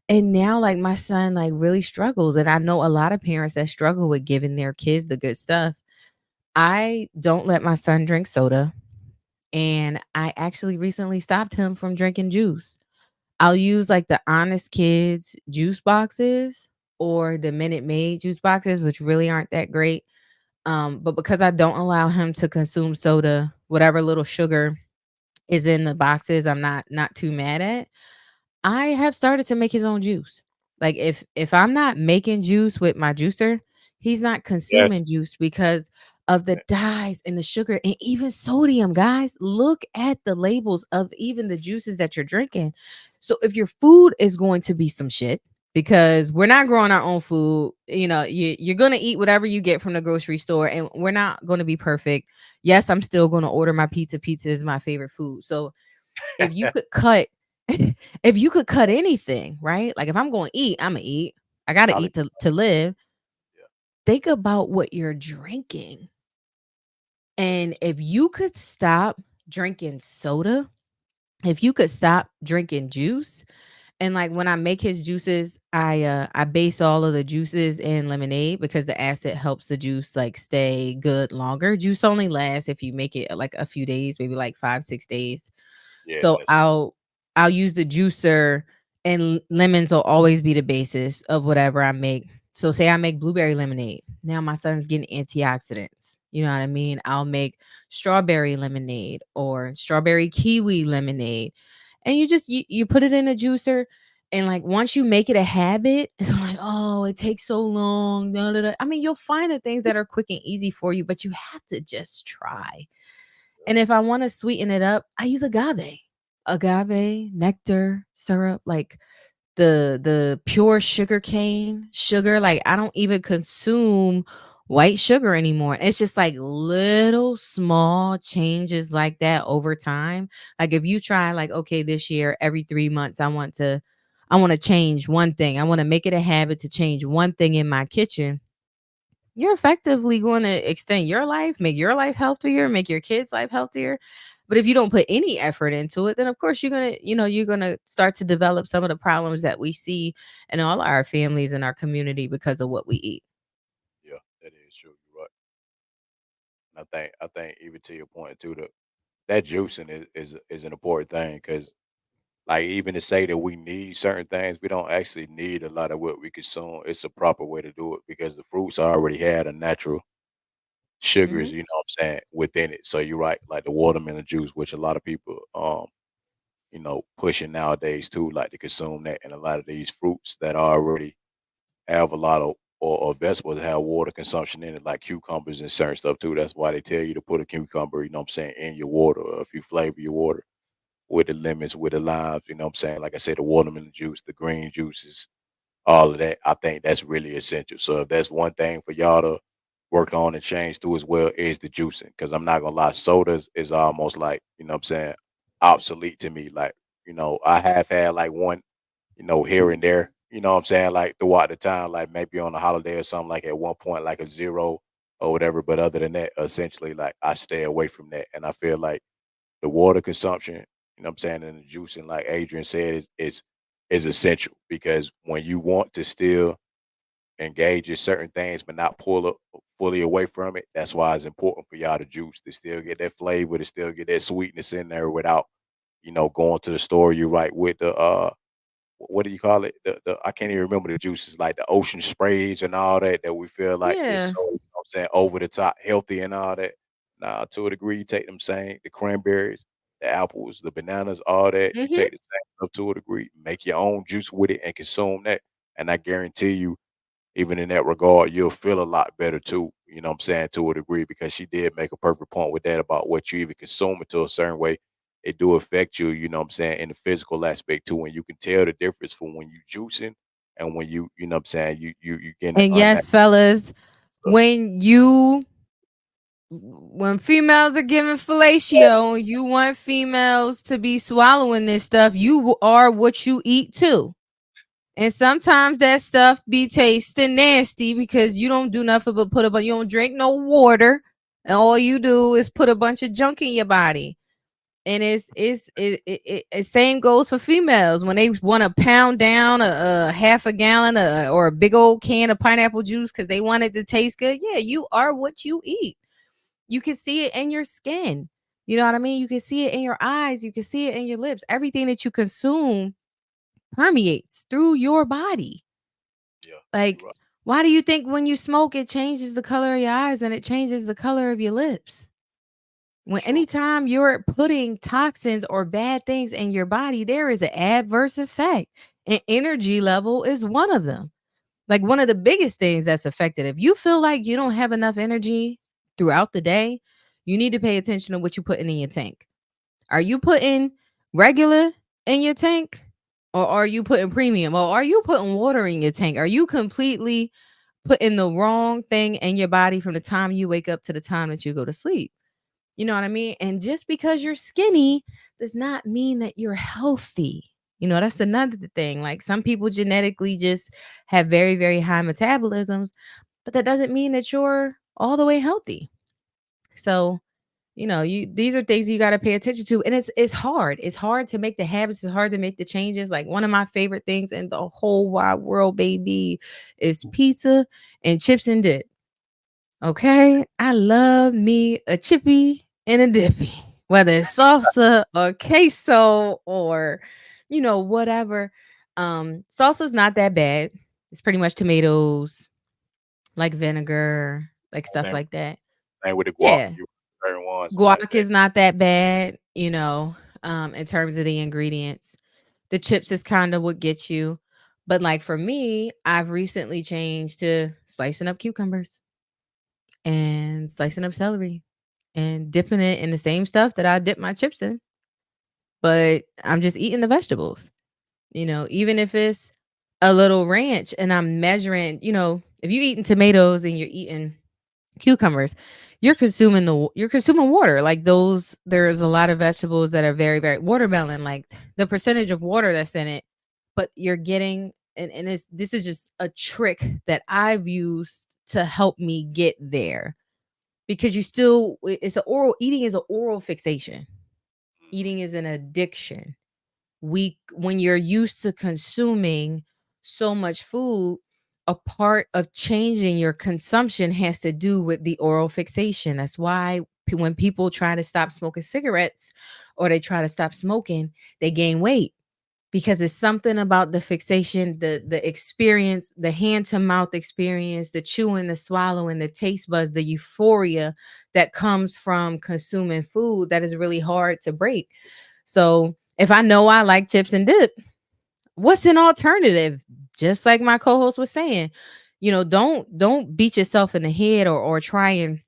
And now like my son like really struggles. And I know a lot of parents that struggle with giving their kids the good stuff. I don't let my son drink soda. And I actually recently stopped him from drinking juice. I'll use like the Honest Kids juice boxes or the Minute Maid juice boxes, which really aren't that great. But because I don't allow him to consume soda, whatever little sugar is in the boxes, I'm not too mad at. I have started to make his own juice. Like if I'm not making juice with my juicer, he's not Yes. consuming juice because of the Yeah. dyes and the sugar and even sodium, guys. Look at the labels of even the juices that you're drinking. So if your food is going to be some shit, because we're not growing our own food, you're going to eat whatever you get from the grocery store and we're not going to be perfect. Yes, I'm still going to order my pizza. Pizza is my favorite food. So if you could cut if you could cut anything, right? Like if I'm going to eat, I'm going to eat. I got to Gotta eat get to live. yeah. Think about what you're drinking. And if you could stop drinking soda, if you could stop drinking juice, and like when I make his juices, I base all of the juices in lemonade because the acid helps the juice like stay good longer. Juice only lasts if you make it like a few days, maybe like 5, 6 days. Yeah, So that's I'll use the juicer and lemons will always be the basis of whatever I make. So say I make blueberry lemonade. Now my son's getting antioxidants. You know what I mean? I'll make strawberry lemonade or strawberry kiwi lemonade. And you put it in a juicer and like once you make it a habit, it's like, oh, it takes so long. Da, da, da. I mean, you'll find the things that are quick and easy for you, but you have to just try. yeah. And if I wanna sweeten it up, I use agave. Agave, nectar, syrup, like the pure sugar cane sugar, like, I don't even consume white sugar anymore. It's just, like, little small changes like that over time. Like, if you try, like, okay, this year, every 3 months, I wanna change one thing. I wanna make it a habit to change one thing in my kitchen. you're effectively going to extend your life, make your life healthier, make your kids' life healthier. But if you don't put any effort into it, then of course you're going to start to develop some of the problems that we see in all our families and our community because of what we eat. Yeah, that is true. You're right. And I think even to your point too, that juicing is an important thing because like even to say that we need certain things, we don't actually need a lot of what we consume. It's a proper way to do it because the fruits already had a natural sugars, Mhm. you know what I'm saying, within it. So you're right, like the watermelon juice, which a lot of people pushing nowadays too, like to consume that, and a lot of these fruits that already have a lot of or vegetables that have water consumption in it, like cucumbers and certain stuff too. That's why they tell you to put a cucumber, you know what I'm saying, in your water, or if you flavor your water with the lemons, with the limes, you know what I'm saying. Like I said, the watermelon juice, the green juices, all of that. I think that's really essential. So if that's one thing for y'all to work on and change through as well is the juicing. Cause I'm not gonna lie, sodas is almost like, you know what I'm saying, obsolete to me. Like, I have had like one, here and there, you know what I'm saying, like throughout the time, like maybe on a holiday or something, like at one point, like a zero or whatever. But other than that, essentially like I stay away from that. And I feel like the water consumption, you know what I'm saying, and the juicing, like Adrian said, is essential because when you want to still engage in certain things but not pull up fully away from it, that's why it's important for y'all to juice to still get that flavor, to still get that sweetness in there without, going to the store. You right with the what do you call it? The I can't even remember the juices, like the ocean sprays and all that that we feel like is Yeah. so, you know what I'm saying, over the top healthy and all that. Nah, to a degree, you take them same the cranberries, the apples, the bananas, all that. You Mhm. take the same stuff to a degree, make your own juice with it and consume that. And I guarantee you, even in that regard, you'll feel a lot better too, you know what I'm saying, to a degree, because she did make a perfect point with that about what you even consume it to a certain way. It do affect you, you know what I'm saying, in the physical aspect too. And you can tell the difference from when you juicing and when you know what I'm saying, you getting the And unnatural yes, fellas, stuff. when you when females are giving fellatio, you want females to be swallowing this stuff, you are what you eat too. And sometimes that stuff be tasting nasty because you don't do nothing but you don't drink no water, and all you do is put a bunch of junk in your body. And same goes for females when they want to pound down a half a gallon or a big old can of pineapple juice because they want it to taste good. Yeah, you are what you eat. You can see it in your skin. You know what I mean? You can see it in your eyes. You can see it in your lips. Everything that you consume permeates through your body. Yeah, you're Like, right. why do you think when you smoke, it changes the color of your eyes and it changes the color of your lips? When True. anytime you're putting toxins or bad things in your body, there is an adverse effect. And energy level is one of them. Like one of the biggest things that's affected. If you feel like you don't have enough energy throughout the day, you need to pay attention to what you're putting in your tank. Are you putting regular in your tank? Or are you putting premium? Or are you putting water in your tank? Are you completely putting the wrong thing in your body from the time you wake up to the time that you go to sleep? You know what I mean? And just because you're skinny does not mean that you're healthy. You know, that's another thing. Like some people genetically just have very, very high metabolisms, but that doesn't mean that you're all the way healthy. So, you these are things you got to pay attention to. And it's hard. It's hard to make the habits, it's hard to make the changes. Like one of my favorite things in the whole wide world, baby, is pizza and chips and dip. Okay, I love me a chippy and a dippy, whether it's salsa or queso or whatever. Salsa's not that bad. It's pretty much tomatoes, like vinegar, like stuff Same, like that. same with the guac. Yeah, You certain ones like guac that. is not that bad, in terms of the ingredients. The chips is kind of what gets you. But like for me, I've recently changed to slicing up cucumbers and slicing up celery and dipping it in the same stuff that I dip my chips in, but I'm just eating the vegetables. Even if it's a little ranch and I'm measuring, if you eating tomatoes and you're eating cucumbers, you're consuming water. Like those there's a lot of vegetables that are very, very watermelon, like the percentage of water that's in it, but you're getting and it's this is just a trick that I've used to help me get there, because you still it's a oral eating is an oral fixation. Mhm. Eating is an addiction. When you're used to consuming so much food, a part of changing your consumption has to do with the oral fixation. That's why when people try to stop smoking cigarettes or they try to stop smoking, they gain weight, because it's something about the fixation, the experience, the hand to mouth experience, the chewing, the swallowing, the taste buds, the euphoria that comes from consuming food that is really hard to break. So if I know I like chips and dip, what's an alternative? Just like my co-host was saying, don't beat yourself in the head, or try and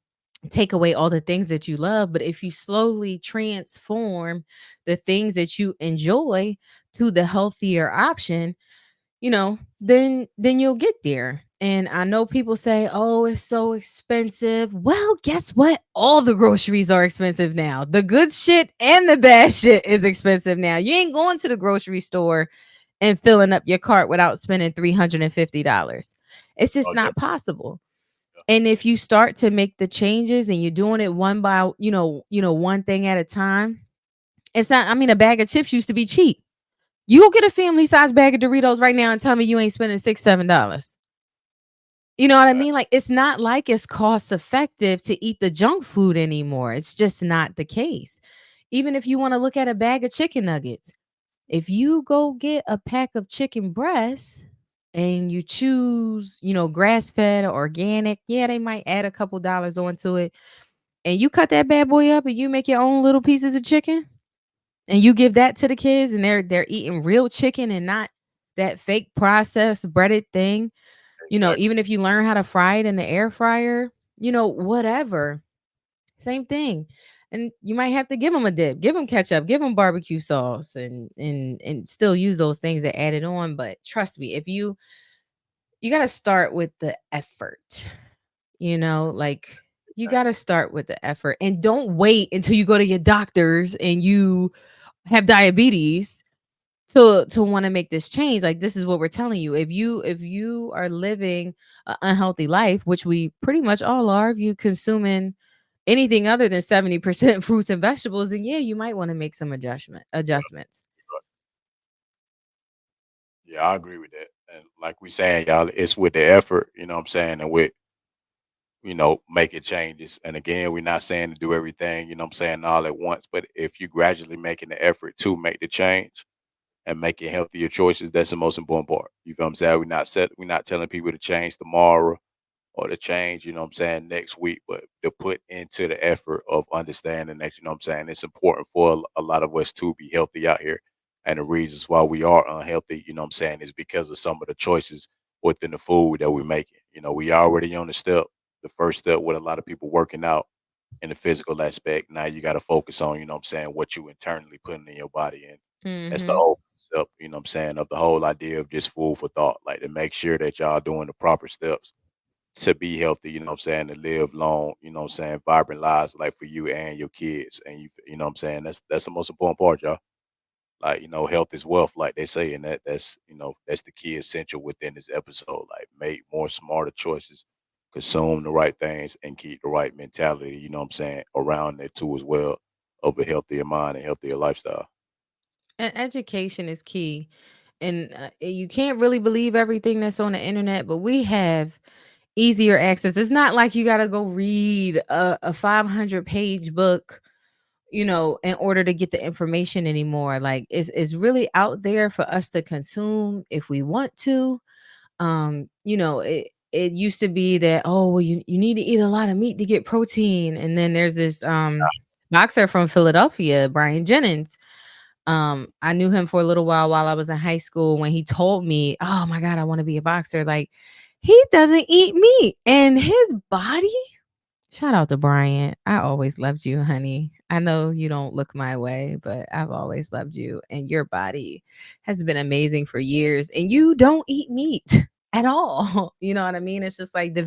take away all the things that you love. But if you slowly transform the things that you enjoy to the healthier option, then you'll get there. And I know people say, "Oh, it's so expensive." Well, guess what? All the groceries are expensive now. The good shit and the bad shit is expensive now. You ain't going to the grocery store and filling up your cart without spending $350. It's just Oh, not definitely. possible. And if you start to make the changes and you're doing it one by, one thing at a time, it's not, I mean, a bag of chips used to be cheap. You go get a family size bag of Doritos right now and tell me you ain't spending $6, $7. You know what I Right. mean? Like, it's not like it's cost effective to eat the junk food anymore. It's just not the case. Even if you want to look at a bag of chicken nuggets, if you go get a pack of chicken breasts and you choose, grass fed or organic, yeah, they might add a couple dollars onto it. And you cut that bad boy up and you make your own little pieces of chicken and you give that to the kids, and they're eating real chicken and not that fake processed breaded thing. Exactly. Even if you learn how to fry it in the air fryer, whatever, same thing. And you might have to give them a dip, give them ketchup, give them barbecue sauce, and still use those things that added on. But trust me, if you got to start with the effort, like you got Exactly. to start with the effort, and don't wait until you go to your doctors and you have diabetes to want to make this change. Like, this is what we're telling you. If you are living an unhealthy life, which we pretty much all are, if you consuming anything other than 70% fruits and vegetables, then yeah, you might want to make some Yeah. adjustments. Right. Yeah, I agree with that. And like we saying, y'all, it's with the effort, you know what I'm saying, and with, making changes. And again, we're not saying to do everything, you know what I'm saying, all at once. But if you gradually making the effort to make the change and making healthier choices, that's the most important part. You feel what I'm saying? We're not telling people to change tomorrow or to change, you know what I'm saying, next week, but to put into the effort of understanding that, you know what I'm saying, it's important for a lot of us to be healthy out here. And the reasons why we are unhealthy, you know what I'm saying, is because of some of the choices within the food that we're making. We already on the first step with a lot of people working out in the physical aspect. Now you got to focus on, you know what I'm saying, what you internally putting in your body. And that's the Mhm. whole step, you know what I'm saying, of the whole idea of just food for thought, like to make sure that y'all doing the proper steps to be healthy, you know what I'm saying, to live long, you know what I'm saying, vibrant lives like for you and your kids. And you know what I'm saying? That's the most important part, y'all. Like, health is wealth, like they say, and that's the key essential within this episode. Like make more smarter choices, consume the right things, and keep the right mentality, you know what I'm saying, around it too as well, of a healthier mind and healthier lifestyle. Education is key. And you can't really believe everything that's on the internet, but we have easier access. It's not like you got to go read a 500-page book, in order to get the information anymore. Like, it's really out there for us to consume if we want to. It used to be that, oh, well, you need to eat a lot of meat to get protein. And then there's this boxer from Philadelphia, Brian Jennings. I knew him for a little while I was in high school, when he told me, "Oh my god, I want to be a boxer." Like, he doesn't eat meat, and his body, shout out to Brian. I always loved you, honey. I know you don't look my way, but I've always loved you, and your body has been amazing for years, and you don't eat meat at all. You know what I mean? It's just like that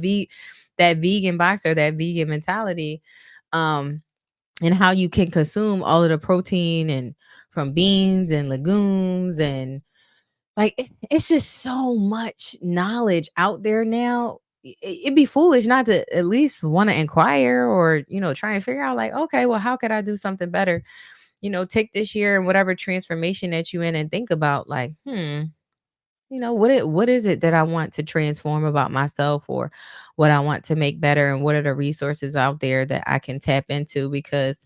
vegan boxer, that vegan mentality. Um and how you can consume all of the protein and from beans and legumes, and Like, it's just so much knowledge out there now. It'd be foolish not to at least wanna inquire or, try and figure out like, "Okay, well, how could I do something better?" Take this year and whatever transformation that you in and think about like, what is it that I want to transform about myself or what I want to make better and what are the resources out there that I can tap into because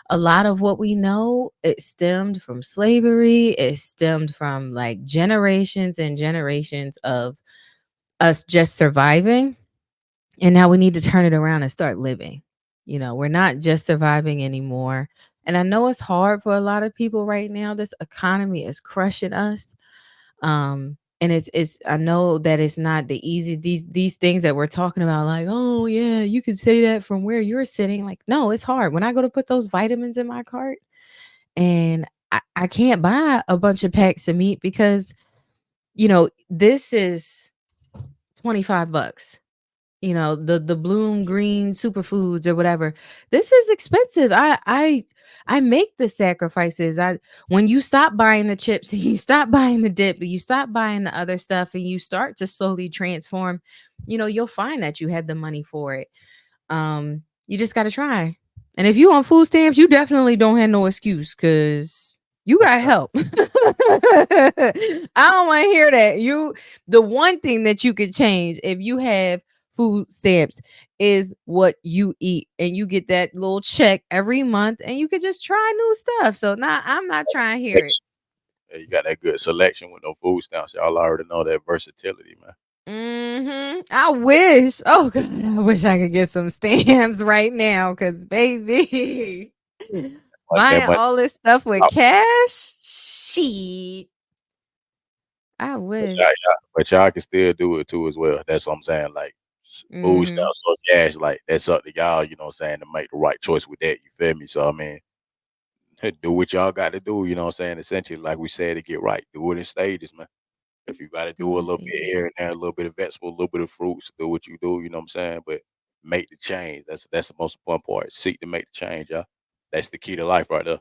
a lot of what we know it stemmed from slavery, it stemmed from like generations and generations of us just surviving and now we need to turn it around and start living. We're not just surviving anymore. And I know it's hard for a lot of people right now. This economy is crushing us, and it's I know that it's not the easy these things that we're talking about like, "Oh, yeah, you can say that from where you're sitting." Like, no, it's hard. When I go to put those vitamins in my cart and I can't buy a bunch of packs of meat because, this is 25 bucks. The Bloom Green superfoods or whatever. This is expensive. I make the sacrifices. I When you stop buying the chips and you stop buying the dip and you stop buying the other stuff and you start to slowly transform, you'll find that you have the money for it. You just gotta try. And if you on food stamps, you definitely don't have no excuse because you got help. I don't want to hear that. The one thing that you could change if you have food stamps is what you eat, and you get that little check every month, and you could just try new stuff. So now I'm not trying to hear it. Yeah, you got that good selection with no food stamps. Y'all already know that versatility, man. I wish. Oh God, I wish I could get some stamps right now, cause baby, That buying money, all this stuff with cash, shit. I wish. but y'all can still do it too as well. That's what I'm saying. Like food Mhm. stamps or cash, like that's up to y'all. You know what I'm saying, to make the right choice with that. You feel me? So I mean, do what y'all got to do. You know what I'm saying? Essentially, like we said, to get right, do it in stages, man. If you got to Do do a the little bit stages. here and there, a little bit of vegetable, a little bit of fruits, do what you do. You know what I'm saying? But make the change. That's the most important part. Seek to make the change, y'all. That's the key to life right there.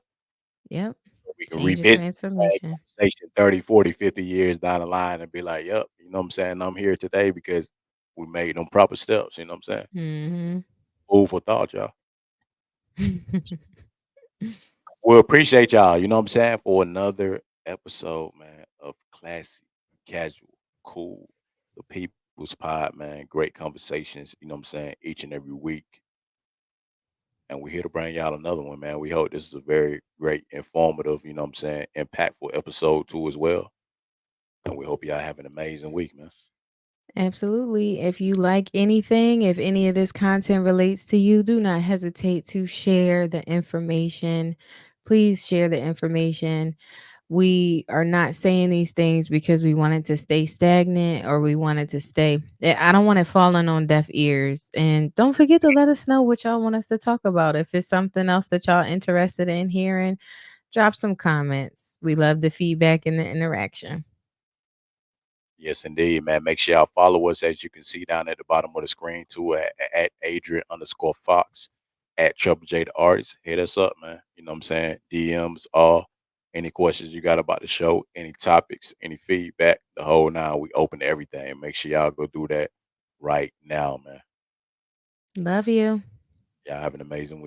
Yep. We can Change and revisit the same transformation. conversation 30, 40, 50 years down the line and be like, yep, you know what I'm saying? I'm here today because we made them proper steps. You know what I'm saying? Mhm. Food for thought, y'all. We appreciate y'all, you know what I'm saying, for another episode, man, of classy, casual, cool, the People's Pod, man. Great conversations, you know what I'm saying, each and every week. And we're here to bring y'all another one, man. We hope this is a very great, informative, you know what I'm saying, impactful episode too as well. And we hope y'all have an amazing week, man. Absolutely. If you like anything, if any of this content relates to you, do not hesitate to share the information. Please share the information. We are not saying these things because we wanted to stay stagnant or we wanted to stay. I don't want it falling on deaf ears. And don't forget to let us know what y'all want us to talk about. If it's something else that y'all interested in hearing, drop some comments. We love the feedback and the interaction. Yes, indeed, man. Make sure y'all follow us as you can see down at the bottom of the screen too at Adrian_Fox at Treble J the artist. Hit us up, man. You know what I'm saying? DMs, all any questions you got about the show, any topics, any feedback, the whole nine. We open to everything. Make sure y'all go do that right now, man. Love you. Y'all have an amazing week.